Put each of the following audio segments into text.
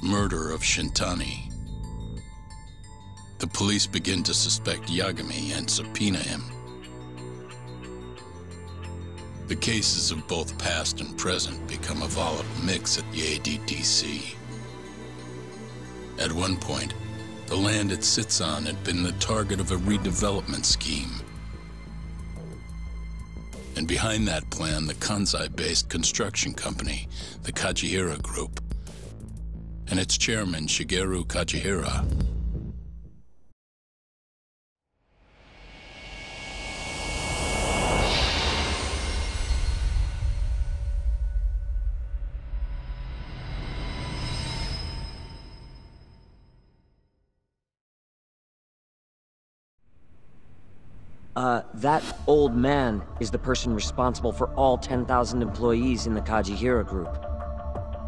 murder of Shintani. The police begin to suspect Yagami and subpoena him. The cases of both past and present become a volatile mix at the ADDC. At one point, the land it sits on had been the target of a redevelopment scheme. And behind that plan, the Kansai-based construction company, the Kajihira Group, and its chairman, Shigeru Kajihira. That old man is the person responsible for all 10,000 employees in the Kajihira Group.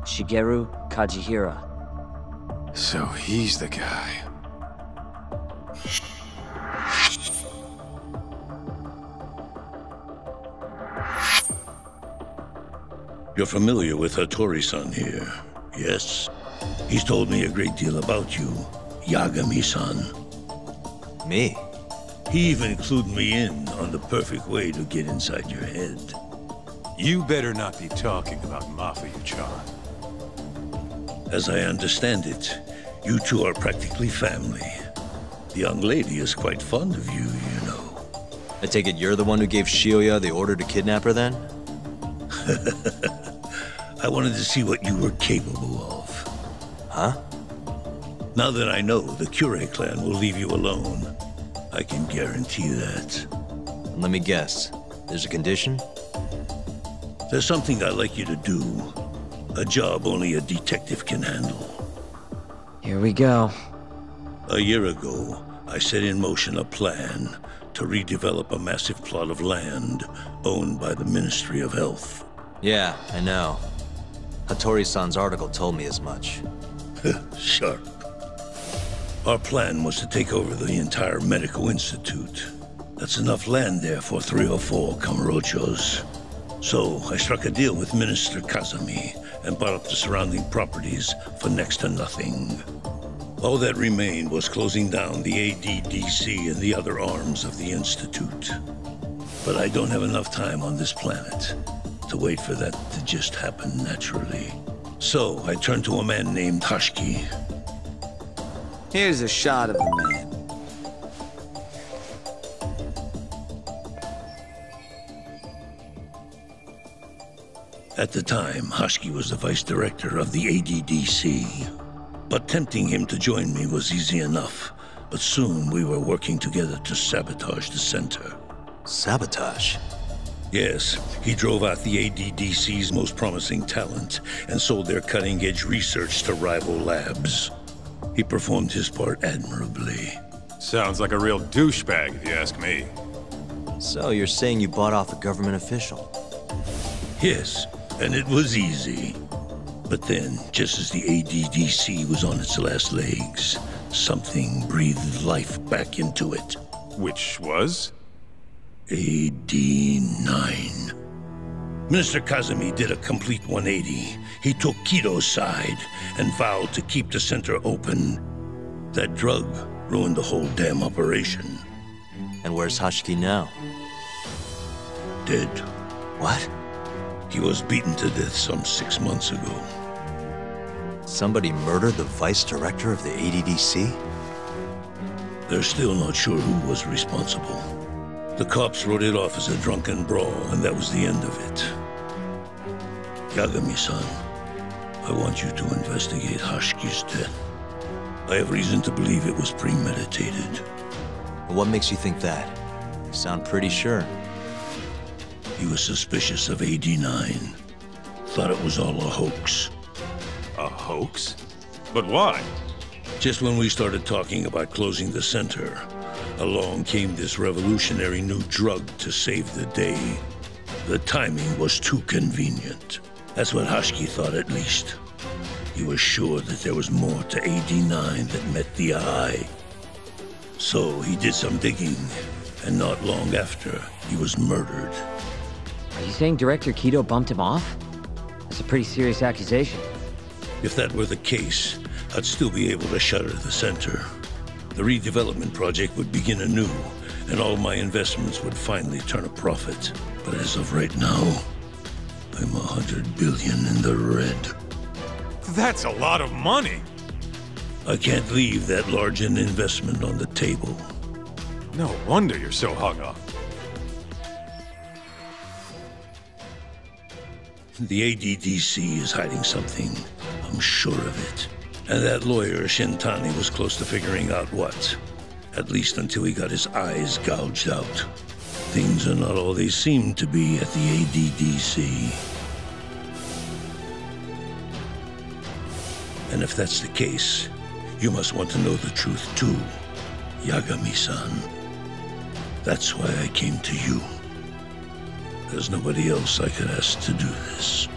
Shigeru Kajihira. So he's the guy. You're familiar with Hattori-san here, yes? He's told me a great deal about you, Yagami-san. Me? He even clued me in on the perfect way to get inside your head. You better not be talking about Mafia-chan. As I understand it, you two are practically family. The young lady is quite fond of you, you know. I take it you're the one who gave Shioya the order to kidnap her then? I wanted to see what you were capable of. Huh? Now that I know the Kure clan will leave you alone, I can guarantee that. Let me guess. There's a condition? There's something I'd like you to do. A job only a detective can handle. Here we go. A year ago, I set in motion a plan to redevelop a massive plot of land owned by the Ministry of Health. Yeah, I know. Hattori-san's article told me as much. Sharp. Our plan was to take over the entire medical institute. That's enough land there for 3 or 4 Kamurochos. So I struck a deal with Minister Kazami and bought up the surrounding properties for next to nothing. All that remained was closing down the ADDC and the other arms of the institute. But I don't have enough time on this planet to wait for that to just happen naturally. So I turned to a man named Hashiki. Here's a shot of the man. At the time, Hashiki was the vice director of the ADDC. But tempting him to join me was easy enough. But soon we were working together to sabotage the center. Sabotage? Yes, he drove out the ADDC's most promising talent and sold their cutting-edge research to rival labs. He performed his part admirably. Sounds like a real douchebag, if you ask me. So you're saying you bought off a government official? Yes, and it was easy. But then, just as the ADDC was on its last legs, something breathed life back into it. Which was? AD9. Minister Kazami did a complete 180. He took Kido's side and vowed to keep the center open. That drug ruined the whole damn operation. And where's Hashiki now? Dead. What? He was beaten to death some 6 months ago. Somebody murdered the vice director of the ADDC? They're still not sure who was responsible. The cops wrote it off as a drunken brawl, and that was the end of it. Yagami-san, I want you to investigate Hashiki's death. I have reason to believe it was premeditated. What makes you think that? You sound pretty sure. He was suspicious of AD9. Thought it was all a hoax. A hoax? But why? Just when we started talking about closing the center, along came this revolutionary new drug to save the day. The timing was too convenient. That's what Hashiki thought, at least. He was sure that there was more to AD9 that met the eye. So he did some digging, and not long after, he was murdered. Are you saying Director Kido bumped him off? That's a pretty serious accusation. If that were the case, I'd still be able to shutter the center. The redevelopment project would begin anew, and all my investments would finally turn a profit. But as of right now, I'm 100 billion in the red. That's a lot of money. I can't leave that large an investment on the table. No wonder you're so hung up. The ADDC is hiding something. I'm sure of it. And that lawyer, Shintani, was close to figuring out what. At least until he got his eyes gouged out. Things are not all they seem to be at the ADDC. And if that's the case, you must want to know the truth too, Yagami-san. That's why I came to you. There's nobody else I could ask to do this.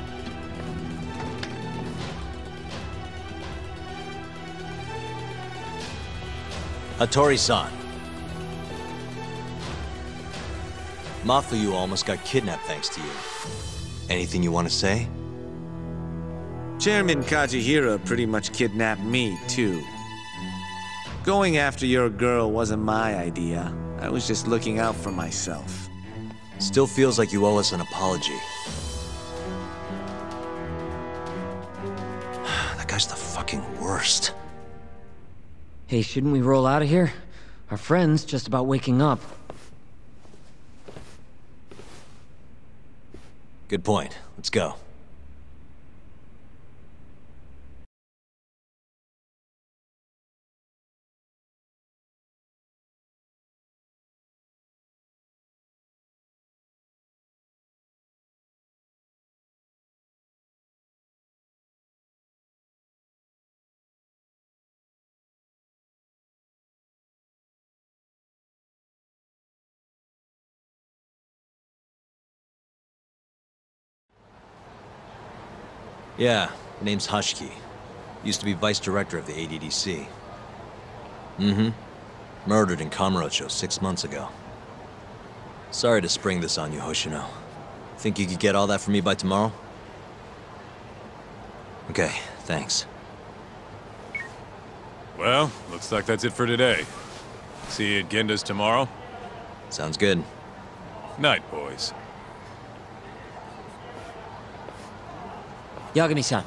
Hattori-san. Mafuyu almost got kidnapped thanks to you. Anything you want to say? Chairman Kajihira pretty much kidnapped me, too. Going after your girl wasn't my idea. I was just looking out for myself. Still feels like you owe us an apology. That guy's the fucking worst. Hey, shouldn't we roll out of here? Our friend's just about waking up. Good point. Let's go. Yeah, name's Hushki. Used to be vice director of the ADDC. Mm-hmm. Murdered in Kamurocho 6 months ago. Sorry to spring this on you, Hoshino. Think you could get all that for me by tomorrow? Okay, thanks. Well, looks like that's it for today. See you at Genda's tomorrow? Sounds good. Night, boys. Yagami-san,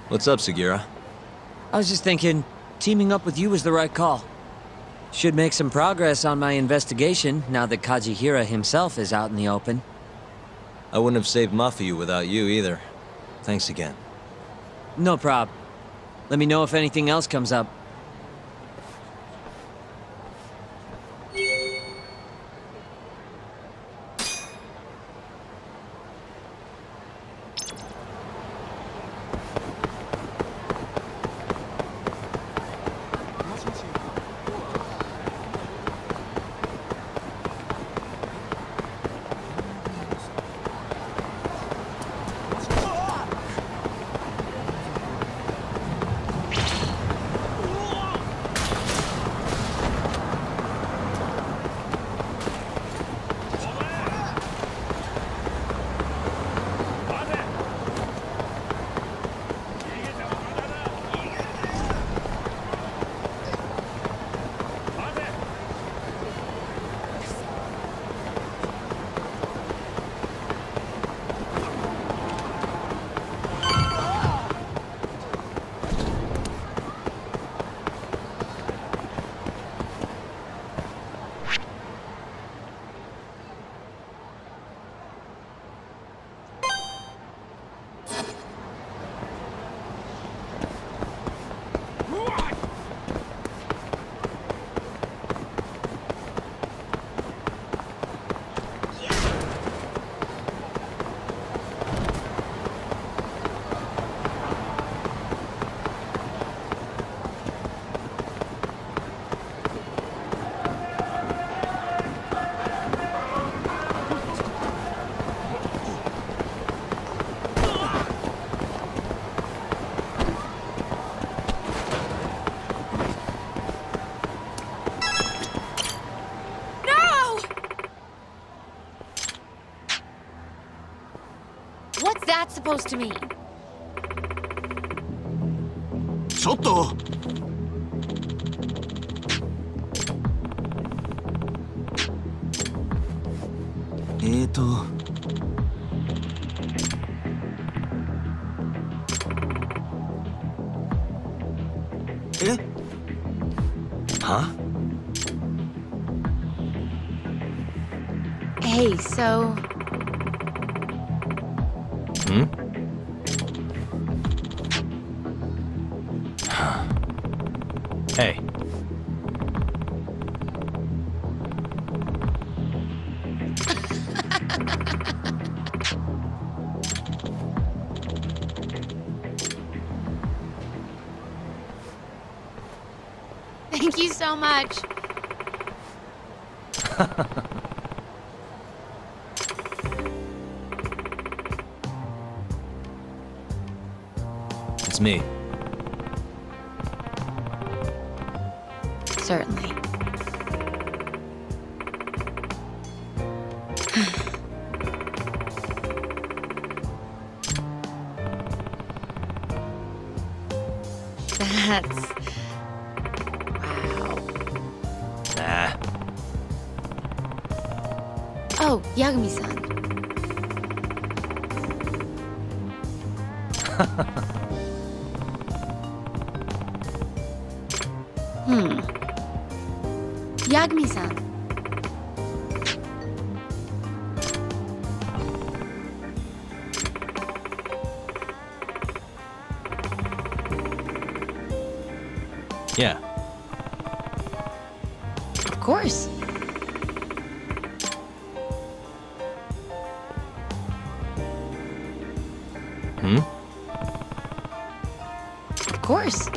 What's up, Sugira? I was just thinking, teaming up with you was the right call. Should make some progress on my investigation now that Kajihira himself is out in the open. I wouldn't have saved Mafuyu without you either. Thanks again. No prob. Let me know if anything else comes up. What's that supposed to mean? ちょっと。え？ Huh? Hey, so... Hmm? Hey. Thank you so much. It's me. Certainly. That's... wow. Nah. Oh, Yagami-san. Yagami-san. Yeah. Of course. Hmm? Of course.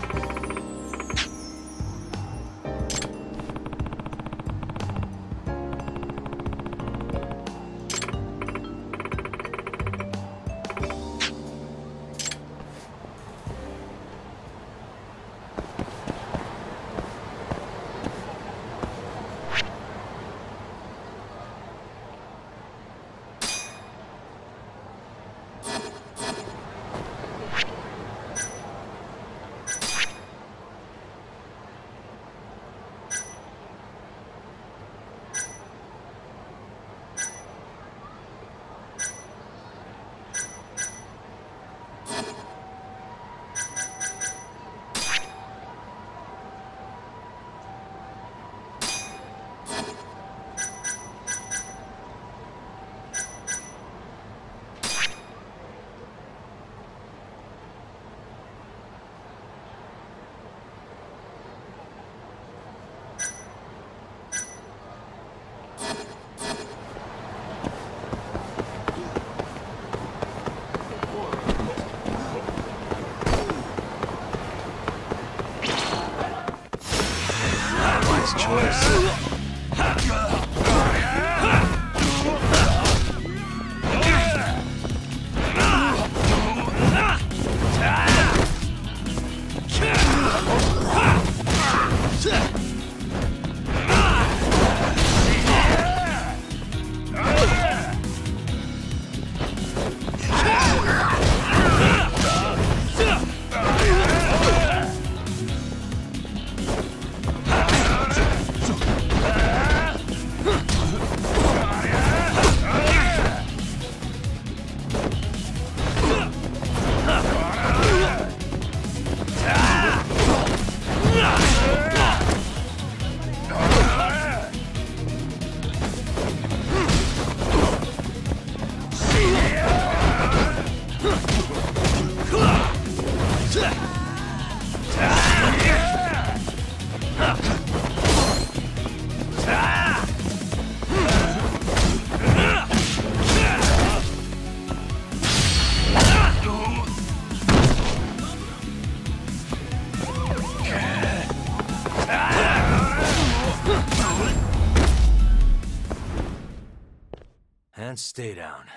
And stay down.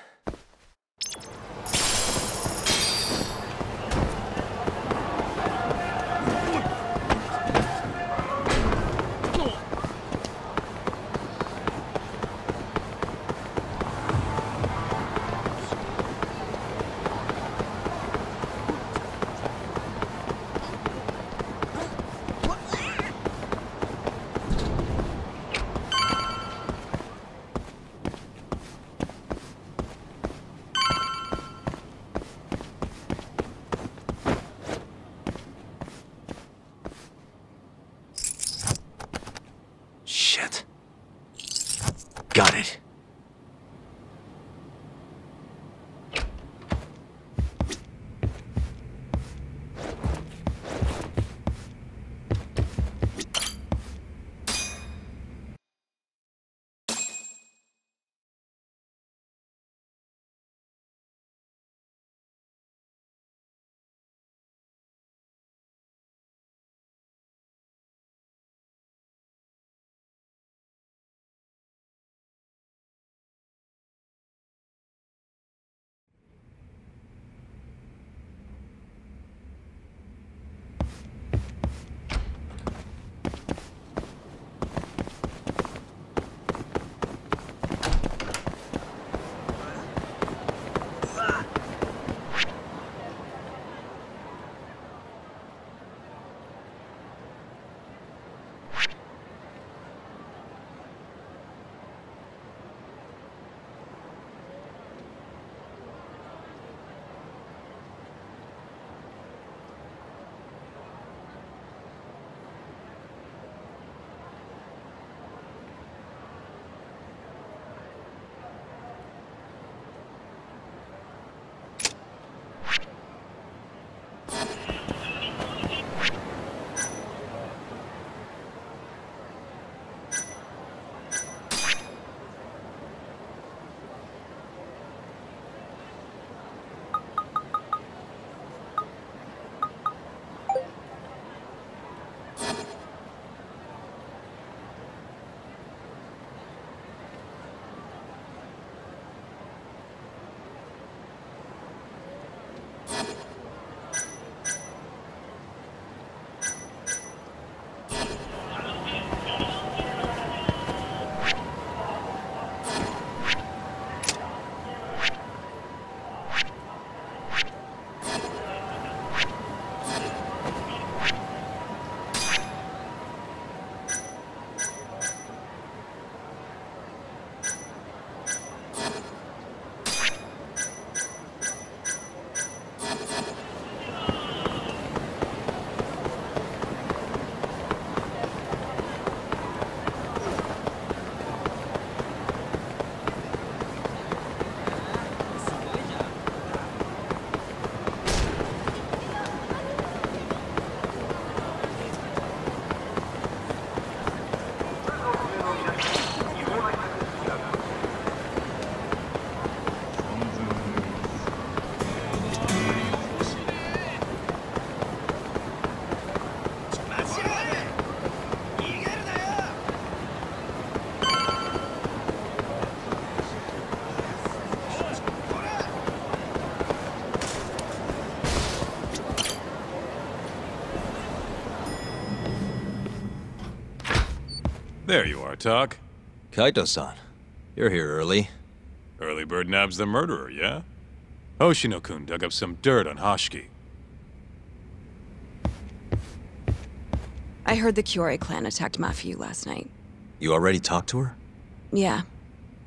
Got it. There you are, Tak. Kaito-san, you're here early. Early bird nabs the murderer, yeah? Hoshino-kun dug up some dirt on Hashiki. I heard the Kyorei clan attacked Mafiu last night. You already talked to her? Yeah.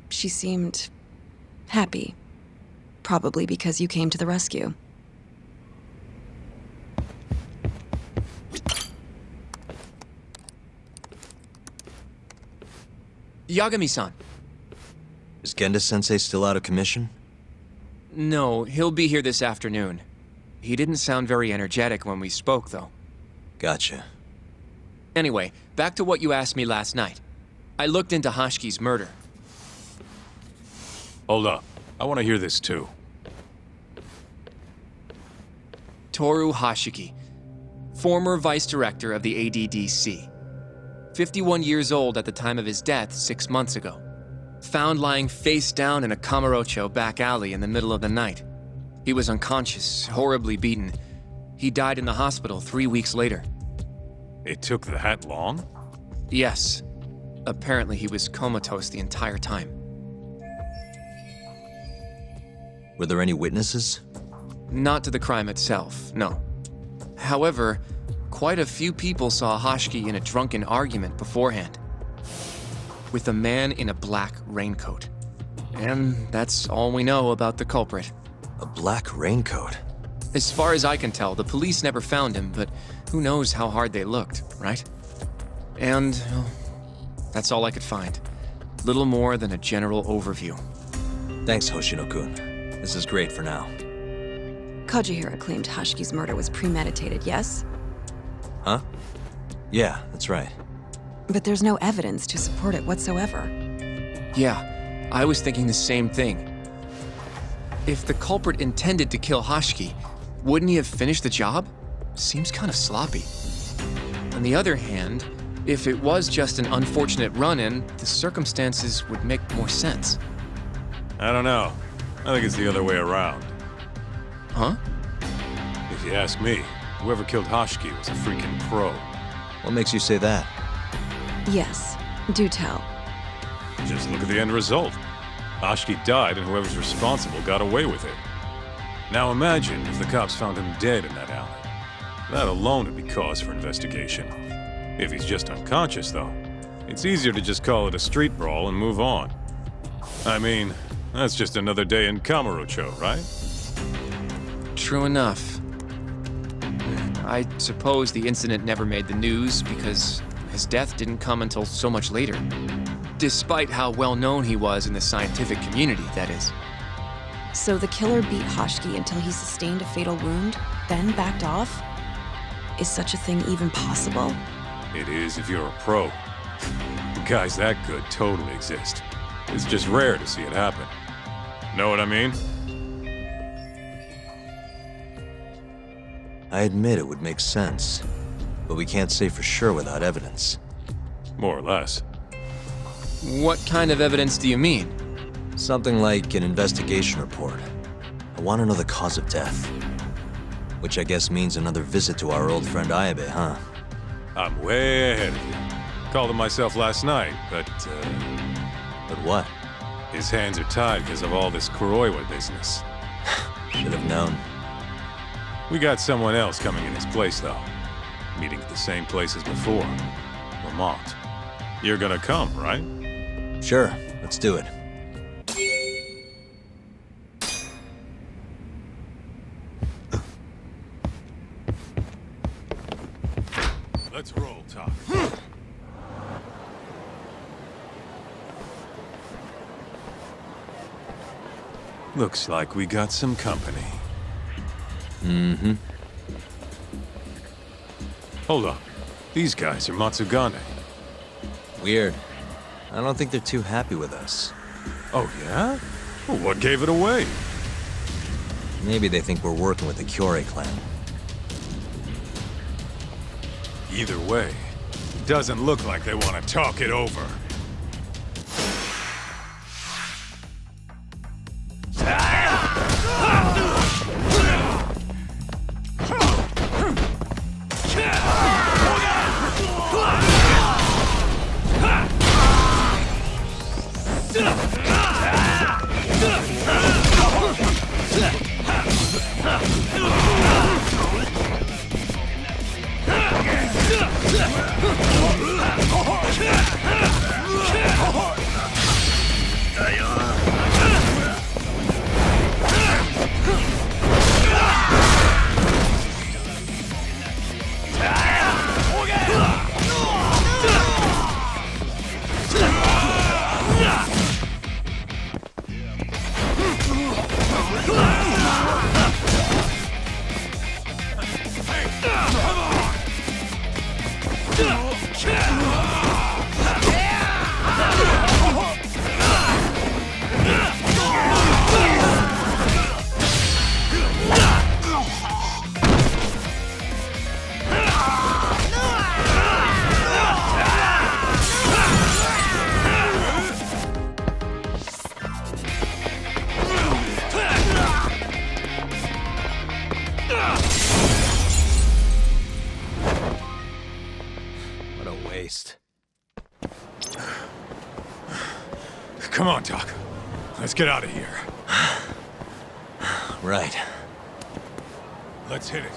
She seemed happy. Probably because you came to the rescue. Yagami-san. Is Genda-sensei still out of commission? No, he'll be here this afternoon. He didn't sound very energetic when we spoke, though. Gotcha. Anyway, back to what you asked me last night. I looked into Hashiki's murder. Hold up. I want to hear this too. Toru Hashiki, former vice director of the ADDC. 51 years old at the time of his death 6 months ago. Found lying face down in a Kamurocho back alley in the middle of the night. He was unconscious, horribly beaten. He died in the hospital 3 weeks later. It took that long? Yes. Apparently he was comatose the entire time. Were there any witnesses? Not to the crime itself, no. However, quite a few people saw Hashiki in a drunken argument beforehand. With a man in a black raincoat. And that's all we know about the culprit. A black raincoat? As far as I can tell, the police never found him, but who knows how hard they looked, right? And well, that's all I could find. little more than a general overview. Thanks, Hoshino-kun. This is great for now. Kajihira claimed Hashiki's murder was premeditated, yes? Huh? Yeah, that's right. But there's no evidence to support it whatsoever. Yeah, I was thinking the same thing. If the culprit intended to kill Hashiki, wouldn't he have finished the job? Seems kind of sloppy. On the other hand, if it was just an unfortunate run-in, the circumstances would make more sense. I don't know. I think it's the other way around. Huh? If you ask me, whoever killed Hashiki was a freaking pro. What makes you say that? Yes, do tell. Just look at the end result. Hashiki died and whoever's responsible got away with it. Now imagine if the cops found him dead in that alley. That alone would be cause for investigation. If he's just unconscious, though, it's easier to just call it a street brawl and move on. I mean, that's just another day in Kamurocho, right? True enough. I suppose the incident never made the news because his death didn't come until so much later. Despite how well known he was in the scientific community, that is. So the killer beat Hashiki until he sustained a fatal wound, then backed off? Is such a thing even possible? It is if you're a pro. Guys that good totally exist. It's just rare to see it happen. Know what I mean? I admit it would make sense, but we can't say for sure without evidence. More or less. What kind of evidence do you mean? Something like an investigation report. I want to know the cause of death. Which I guess means another visit to our old friend Ayabe, huh? I'm way ahead of you. Called him myself last night, but But what? his hands are tied because of all this Kuroiwa business. Should have known. We got someone else coming in his place, though. Meeting at the same place as before. Lamont. You're gonna come, right? Sure, let's do it. Let's roll, Talk. Looks like we got some company. Mm-hmm. Hold up. These guys are Matsugane. Weird. I don't think they're too happy with us. Oh, yeah? Well, what gave it away? Maybe they think we're working with the Kyorei clan. Either way, doesn't look like they want to talk it over. What a waste. Come on, Doc. Let's get out of here. Right. Let's hit it.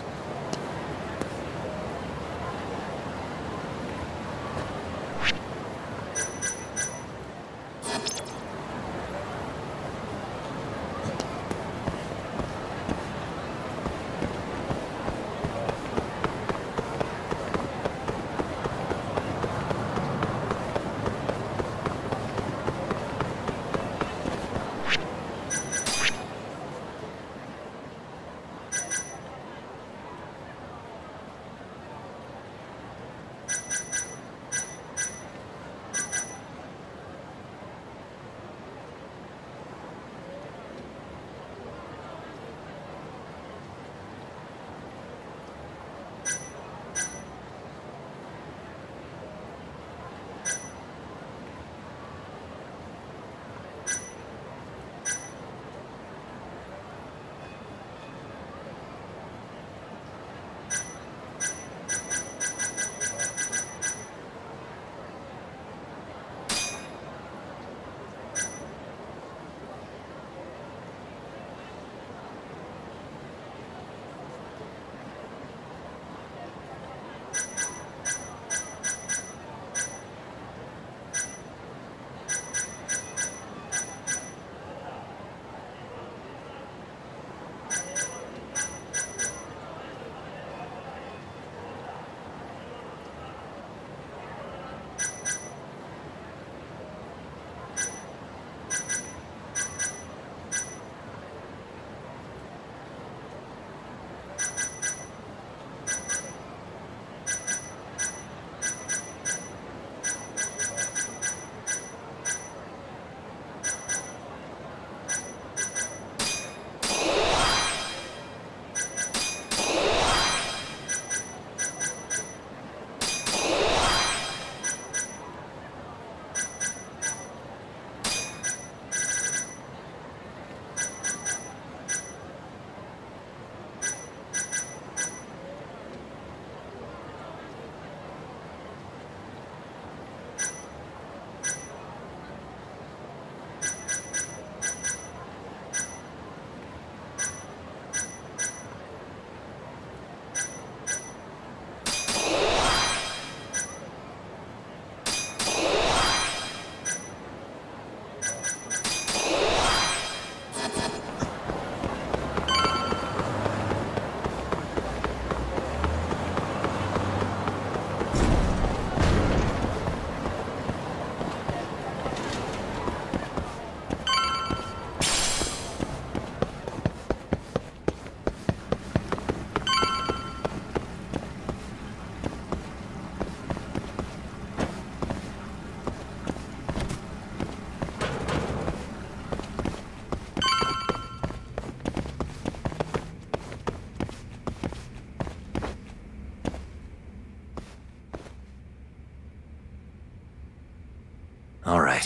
All right.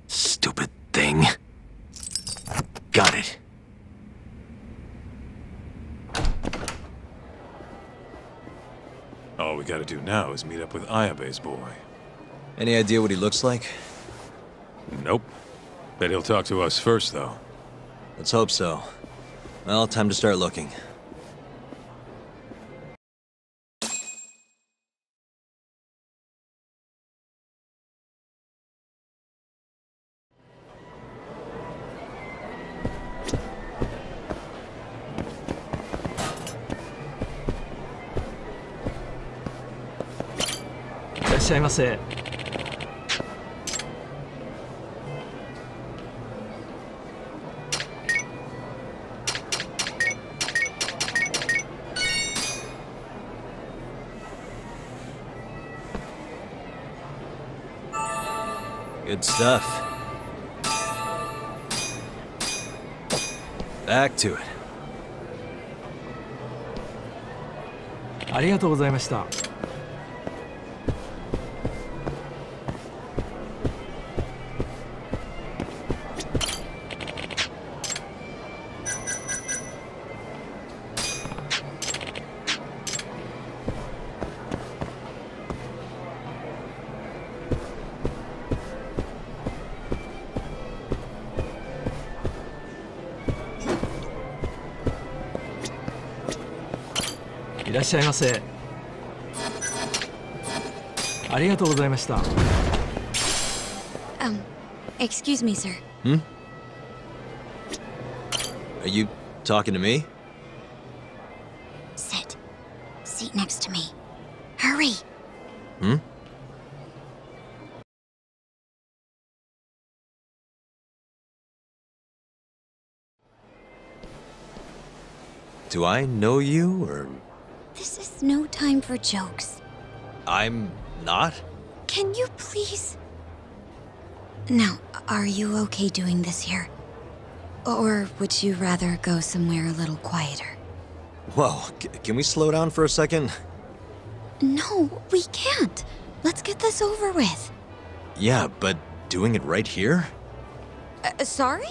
Stupid thing. Got it. All we gotta do now is meet up with Ayabe's boy. Any idea what he looks like? Nope. Bet he'll talk to us first, though. Let's hope so. Well, time to start looking. Good stuff. Back to it. ありがとうございました。いらっしゃいませ。ありがとうございました。Excuse me, sir. Hmm? Are you talking to me? Sit. Seat next to me. Hurry. Hmm? Do I know you, or...? This is no time for jokes. I'm not? Can you please? Now, are you okay doing this here? Or would you rather go somewhere a little quieter? Whoa, can we slow down for a second? No, we can't. Let's get this over with. Yeah, but doing it right here? Sorry?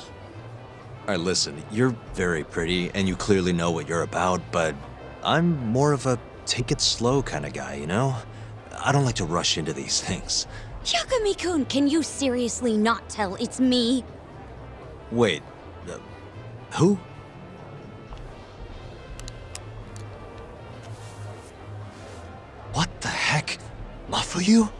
Alright, listen, you're very pretty, and you clearly know what you're about, but I'm more of a take it slow kind of guy, you know? I don't like to rush into these things. Yagami-kun, can you seriously not tell it's me? Wait, who? What the heck? Mafuyu?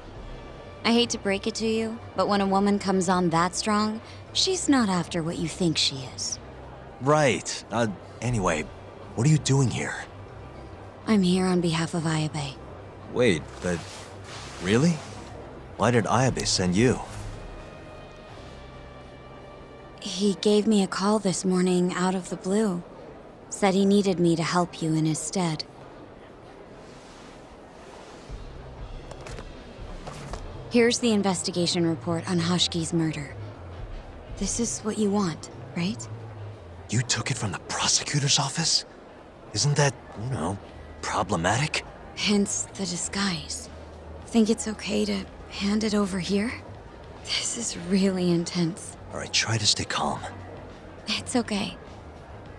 I hate to break it to you, but when a woman comes on that strong, she's not after what you think she is. Right. Anyway, what are you doing here? I'm here on behalf of Ayabe. Wait, but... really? Why did Ayabe send you? He gave me a call this morning out of the blue. Said he needed me to help you in his stead. Here's the investigation report on Hashki's murder. This is what you want, right? You took it from the prosecutor's office? Isn't that, you know, problematic? Hence the disguise. Think it's okay to hand it over here? This is really intense. Alright, try to stay calm. It's okay.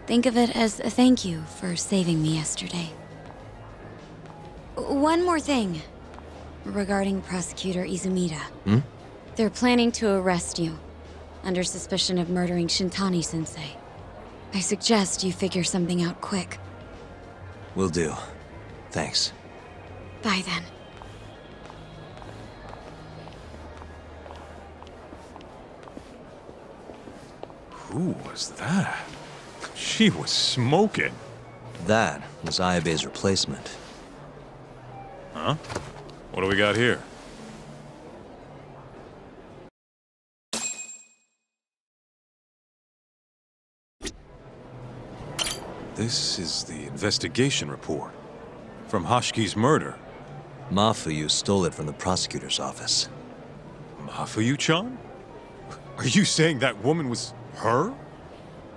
Think of it as a thank you for saving me yesterday. One more thing. Regarding Prosecutor Izumida. Hmm? They're planning to arrest you, under suspicion of murdering Shintani-sensei. I suggest you figure something out quick. Will do. Thanks. Bye then. Who was that? She was smoking. That was Ayabe's replacement. Huh? What do we got here? This is the investigation report. From Hashki's murder. Mafuyu stole it from the prosecutor's office. Mafuyu-chan? Are you saying that woman was her?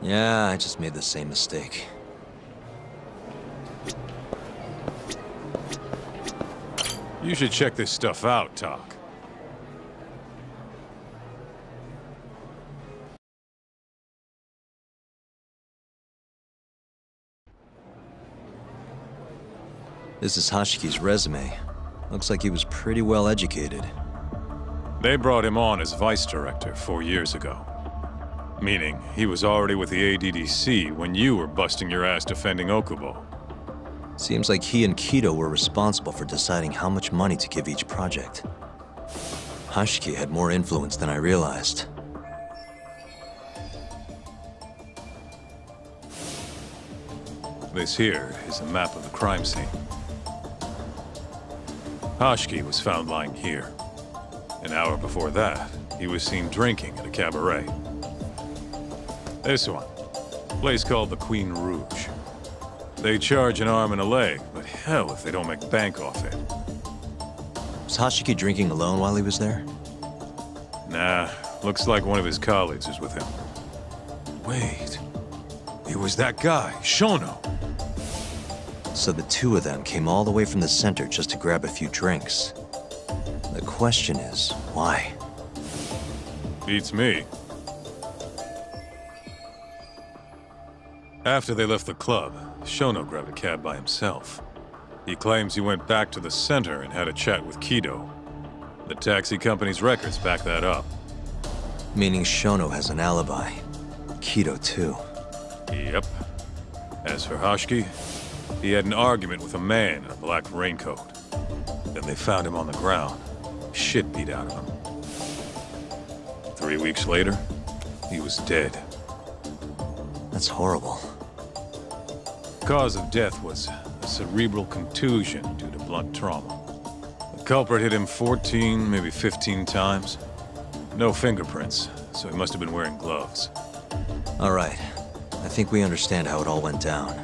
Yeah, I just made the same mistake. You should check this stuff out, Tak. This is Hashiki's resume. Looks like he was pretty well educated. They brought him on as vice director 4 years ago. Meaning, he was already with the ADDC when you were busting your ass defending Okubo. Seems like he and Kido were responsible for deciding how much money to give each project. Hashiki had more influence than I realized. This here is a map of the crime scene. Hashiki was found lying here. An hour before that, he was seen drinking at a cabaret. This one, a place called the Queen Rouge. They charge an arm and a leg, but hell if they don't make bank off it. Was Hashiki drinking alone while he was there? Nah, looks like one of his colleagues was with him. Wait, it was that guy, Shono. So the two of them came all the way from the center just to grab a few drinks. The question is, why? Beats me. After they left the club, Shono grabbed a cab by himself. He claims he went back to the center and had a chat with Kido. The taxi company's records back that up. Meaning Shono has an alibi. Kido too. Yep. As for Hashiki, he had an argument with a man in a black raincoat. Then they found him on the ground, shit beat out of him. 3 weeks later, he was dead. That's horrible. Cause of death was a cerebral contusion due to blunt trauma. The culprit hit him 14, maybe 15 times. No fingerprints, so he must have been wearing gloves. All right. I think we understand how it all went down.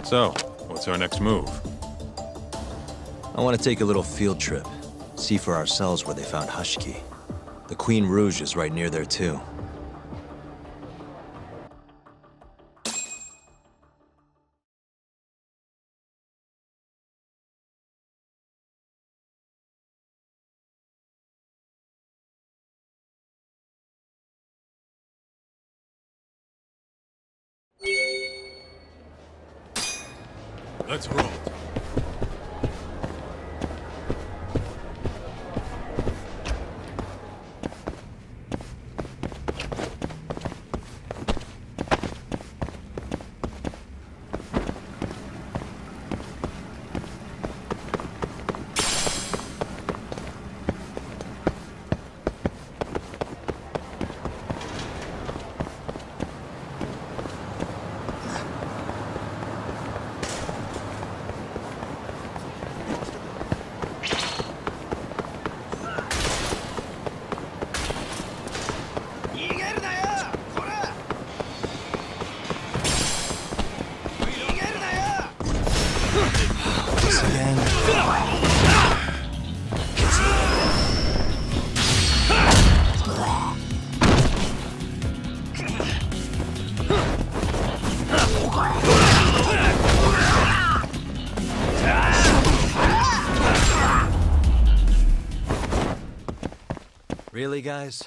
So, what's our next move? I want to take a little field trip. See for ourselves where they found Hashiki. The Queen Rouge is right near there too. Let's roll. Really, guys?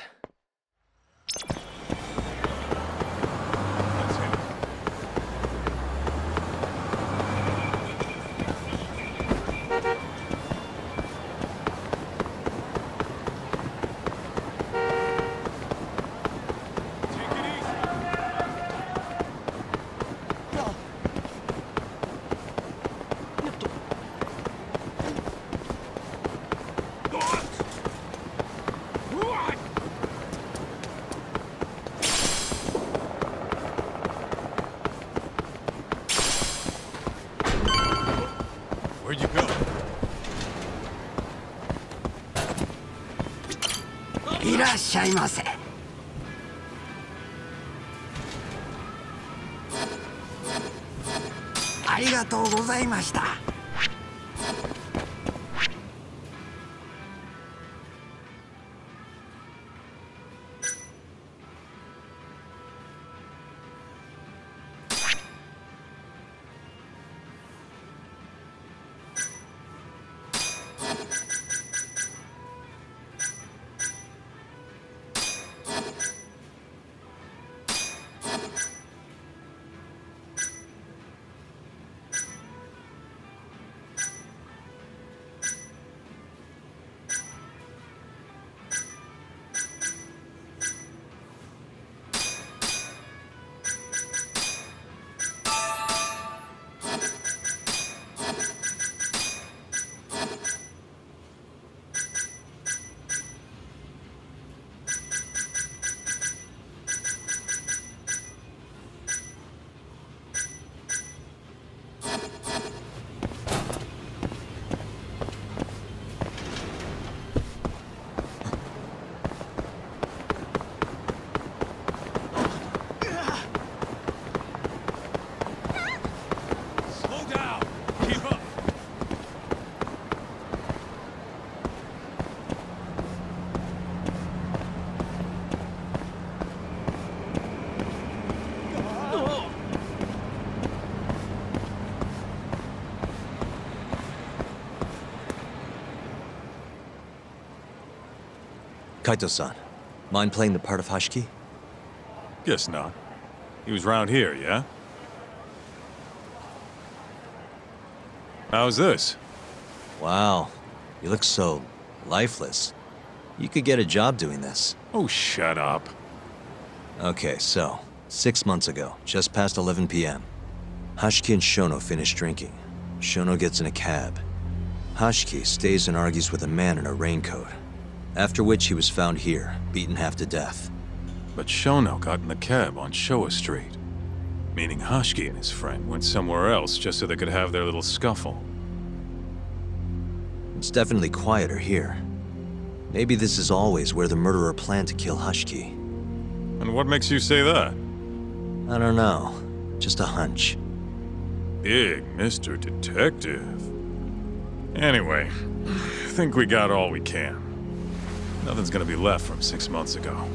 Where'd you go? いらっしゃいませ。ありがとうございました。Kaito-san, mind playing the part of Hashiki? Guess not. He was round here, yeah? How's this? Wow, you look so lifeless. You could get a job doing this. Oh, shut up. Okay, so, 6 months ago, just past 11 p.m., Hashiki and Shono finish drinking. Shono gets in a cab. Hashiki stays and argues with a man in a raincoat, after which he was found here, beaten half to death. But Shono got in the cab on Showa Street, meaning Hashiki and his friend went somewhere else just so they could have their little scuffle. It's definitely quieter here. Maybe this is always where the murderer planned to kill Hashiki. And what makes you say that? I don't know. Just a hunch. Big Mr. Detective. Anyway, I think we got all we can. Nothing's gonna be left from 6 months ago.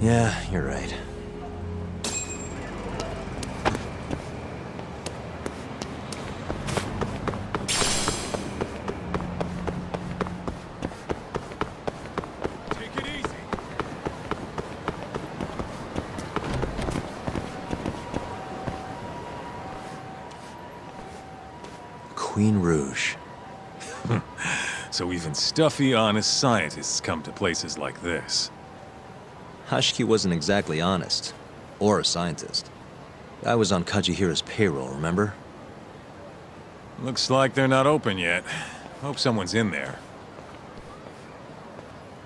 Yeah, you're right. Take it easy. Queen Rouge. So even stuffy, honest scientists come to places like this. Hashiki wasn't exactly honest. Or a scientist. I was on Kajihira's payroll, remember? Looks like they're not open yet. Hope someone's in there.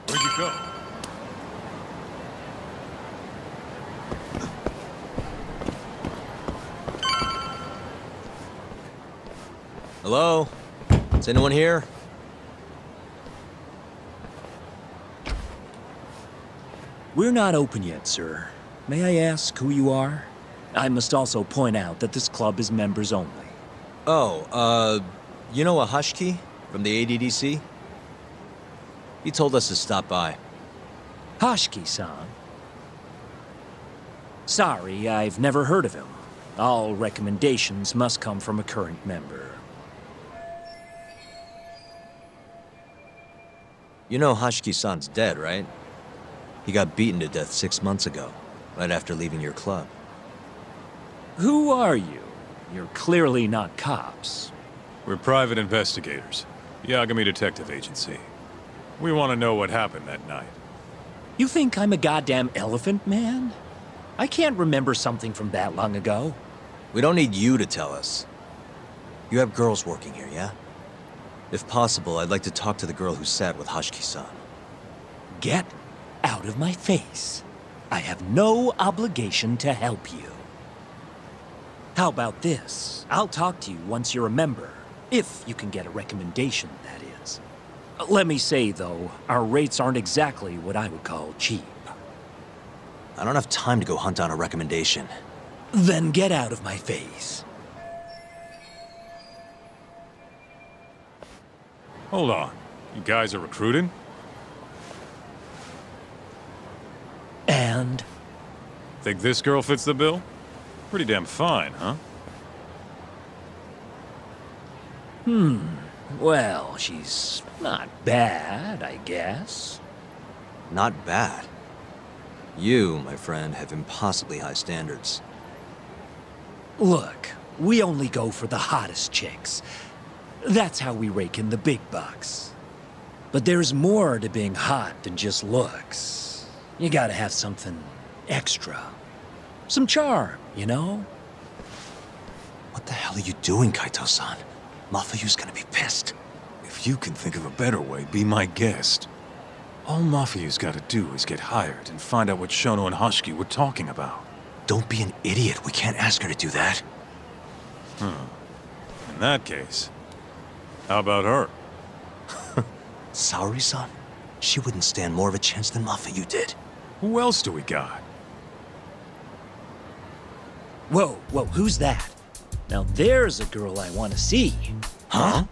Where'd you go? Hello? Is anyone here? We're not open yet, sir. May I ask who you are? I must also point out that this club is members only. Oh, you know a Hashiki from the ADDC? He told us to stop by. Hashiki-san? Sorry, I've never heard of him. All recommendations must come from a current member. You know Hashiki-san's dead, right? He got beaten to death 6 months ago, right after leaving your club. Who are you? You're clearly not cops. We're private investigators. Yagami Detective Agency. We want to know what happened that night. You think I'm a goddamn elephant man? I can't remember something from that long ago. We don't need you to tell us. You have girls working here, yeah? If possible, I'd like to talk to the girl who sat with Hashiki-san. Get out of my face. I have no obligation to help you. How about this? I'll talk to you once you're a member. If you can get a recommendation, that is. Let me say, though, our rates aren't exactly what I would call cheap. I don't have time to go hunt down a recommendation. Then get out of my face. Hold on. You guys are recruiting? And? Think this girl fits the bill? Pretty damn fine, huh? Well, she's not bad, I guess. Not bad. You, my friend, have impossibly high standards. Look, we only go for the hottest chicks. That's how we rake in the big bucks. But there's more to being hot than just looks. You gotta have something extra. Some charm, you know? What the hell are you doing, Kaito-san? Mafuyu's gonna be pissed. If you can think of a better way, be my guest. All Mafuyu's gotta do is get hired and find out what Shono and Hashiki were talking about. Don't be an idiot. We can't ask her to do that. In that case, how about her? Saori-san? She wouldn't stand more of a chance than Mafuyu did. Who else do we got? Whoa, who's that? Now there's a girl I want to see. Huh?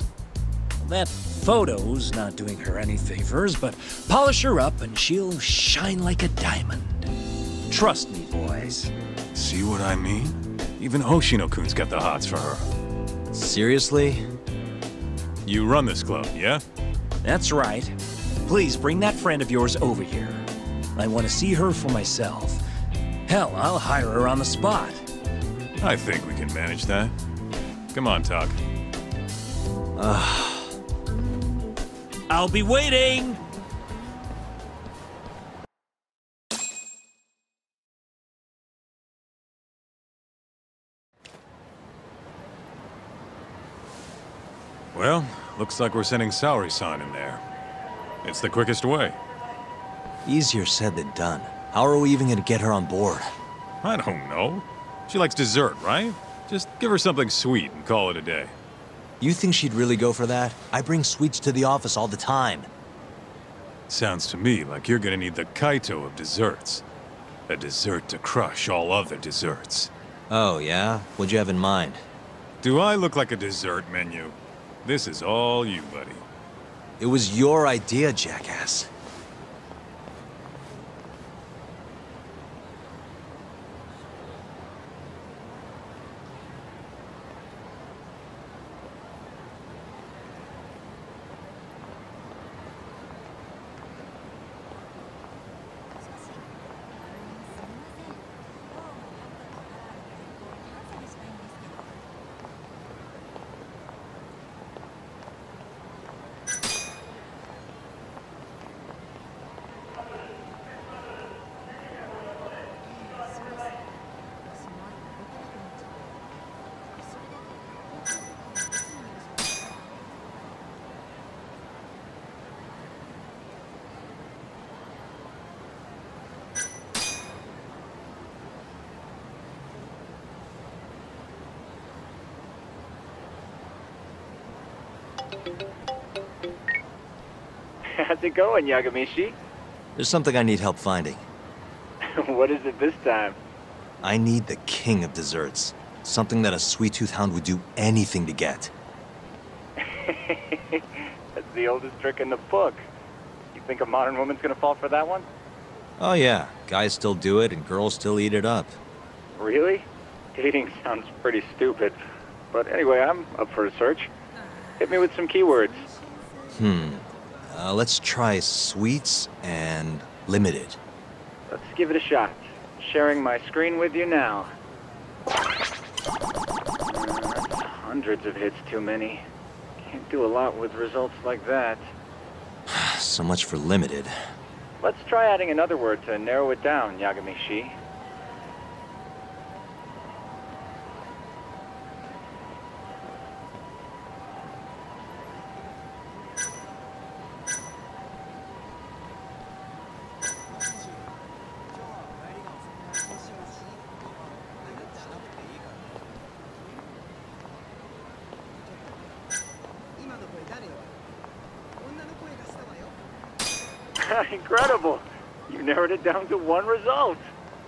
That photo's not doing her any favors, but polish her up and she'll shine like a diamond. Trust me, boys. See what I mean? Even Hoshino-kun's got the hots for her. Seriously? You run this club, yeah? That's right. Please bring that friend of yours over here. I want to see her for myself. Hell, I'll hire her on the spot. I think we can manage that. Come on, Talk. I'll be waiting! Well, looks like we're sending Saori-san in there. It's the quickest way. Easier said than done. How are we even gonna get her on board? I don't know. She likes dessert, right? Just give her something sweet and call it a day. You think she'd really go for that? I bring sweets to the office all the time. Sounds to me like you're gonna need the Kaito of desserts. A dessert to crush all other desserts. Oh, yeah? What'd you have in mind? Do I look like a dessert menu? This is all you, buddy. It was your idea, jackass. How's it going, Yagamishi? There's something I need help finding. What is it this time? I need the king of desserts. Something that a sweet-tooth hound would do anything to get. That's the oldest trick in the book. You think a modern woman's gonna fall for that one? Oh yeah, guys still do it and girls still eat it up. Really? Dating sounds pretty stupid. But anyway, I'm up for a search. Hit me with some keywords. Let's try sweets and limited. Let's give it a shot. Sharing my screen with you now. Hundreds of hits too many. Can't do a lot with results like that. So much for limited. Let's try adding another word to narrow it down, Yagamishi. Incredible! You narrowed it down to one result.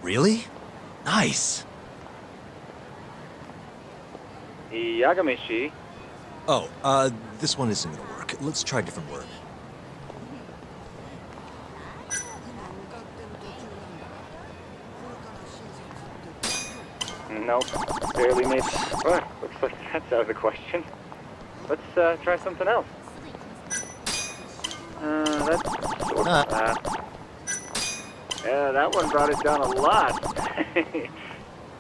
Really? Nice. Yagamishi. Oh, this one isn't gonna work. Let's try a different word. Nope. Barely made... Oh, looks like that's out of the question. Let's try something else. That's sort of that. Yeah, that one brought it down a lot.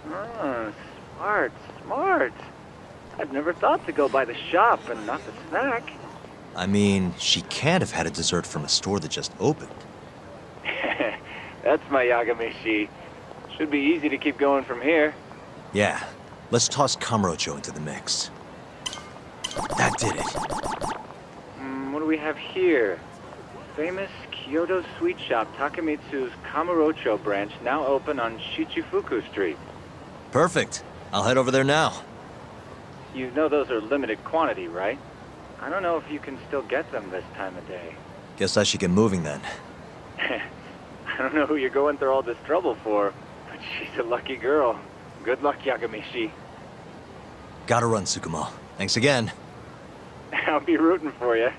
Oh, smart. I've never thought to go by the shop and not the snack. I mean, she can't have had a dessert from a store that just opened. That's my Yagamishi. Should be easy to keep going from here. Yeah, let's toss Kamurocho into the mix. That did it. What do we have here? Famous Kyoto sweet shop Takemitsu's Kamurocho branch now open on Shichifuku Street. Perfect. I'll head over there now. You know those are limited quantity, right? I don't know if you can still get them this time of day. Guess I should get moving then. I don't know who you're going through all this trouble for, but she's a lucky girl. Good luck, Yagamishi. Gotta run, Tsukumo. Thanks again. I'll be rooting for you.